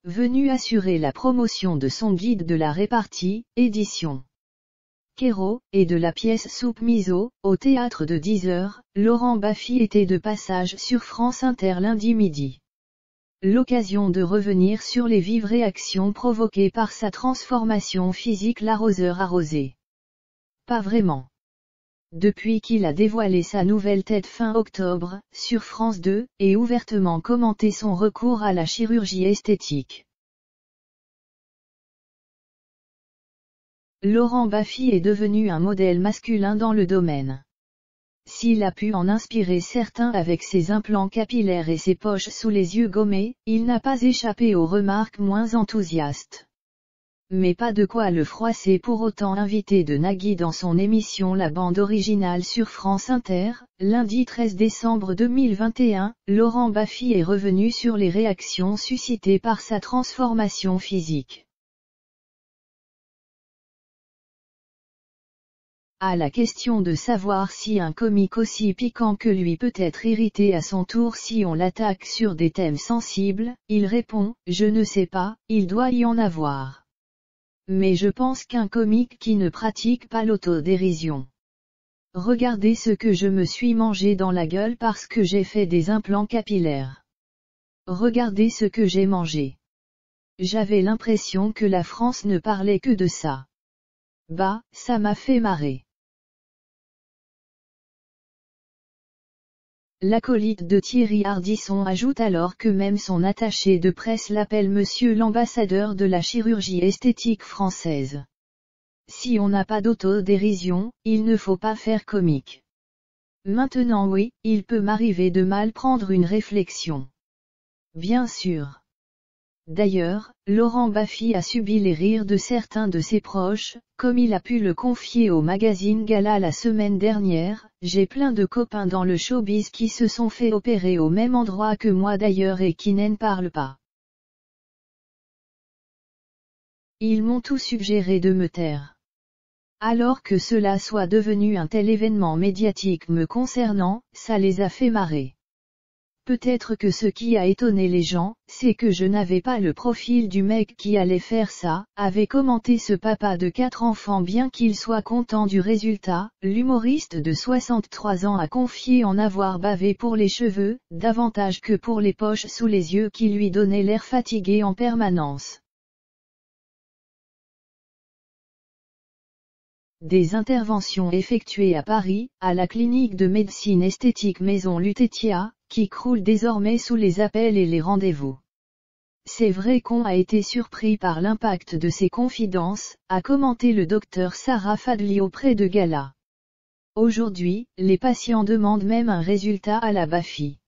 venu assurer la promotion de son guide de la répartie, édition Quérault, et de la pièce Soupe Miso, au théâtre de 10h, Laurent Baffy était de passage sur France Inter lundi midi. L'occasion de revenir sur les vives réactions provoquées par sa transformation physique. L'arroseur arrosé. Pas vraiment. Depuis qu'il a dévoilé sa nouvelle tête fin octobre, sur France 2, et ouvertement commenté son recours à la chirurgie esthétique. Laurent Baffy est devenu un modèle masculin dans le domaine. S'il a pu en inspirer certains avec ses implants capillaires et ses poches sous les yeux gommés, il n'a pas échappé aux remarques moins enthousiastes. Mais pas de quoi le froisser pour autant. Invité de Nagui dans son émission La Bande Originale sur France Inter, lundi 13 décembre 2021, Laurent Baffy est revenu sur les réactions suscitées par sa transformation physique. À la question de savoir si un comique aussi piquant que lui peut être irrité à son tour si on l'attaque sur des thèmes sensibles, il répond « Je ne sais pas, il doit y en avoir. Mais je pense qu'un comique qui ne pratique pas l'autodérision. Regardez ce que je me suis mangé dans la gueule parce que j'ai fait des implants capillaires. Regardez ce que j'ai mangé. J'avais l'impression que la France ne parlait que de ça. Bah, ça m'a fait marrer. » L'acolyte de Thierry Ardisson ajoute alors que même son attaché de presse l'appelle Monsieur l'ambassadeur de la chirurgie esthétique française. Si on n'a pas d'autodérision, il ne faut pas faire comique. Maintenant oui, il peut m'arriver de mal prendre une réflexion. Bien sûr. D'ailleurs, Laurent Baffy a subi les rires de certains de ses proches, comme il a pu le confier au magazine Gala la semaine dernière. J'ai plein de copains dans le showbiz qui se sont fait opérer au même endroit que moi d'ailleurs et qui n'en parlent pas. Ils m'ont tout suggéré de me taire. Alors que cela soit devenu un tel événement médiatique me concernant, ça les a fait marrer. Peut-être que ce qui a étonné les gens, c'est que je n'avais pas le profil du mec qui allait faire ça, avait commenté ce papa de 4 enfants. Bien qu'il soit content du résultat, l'humoriste de 63 ans a confié en avoir bavé pour les cheveux, davantage que pour les poches sous les yeux qui lui donnaient l'air fatigué en permanence. Des interventions effectuées à Paris, à la clinique de médecine esthétique Maison Lutetia, qui croule désormais sous les appels et les rendez-vous. C'est vrai qu'on a été surpris par l'impact de ces confidences, a commenté le docteur Sarah Fadli auprès de Gala. Aujourd'hui, les patients demandent même un résultat à la Baffy.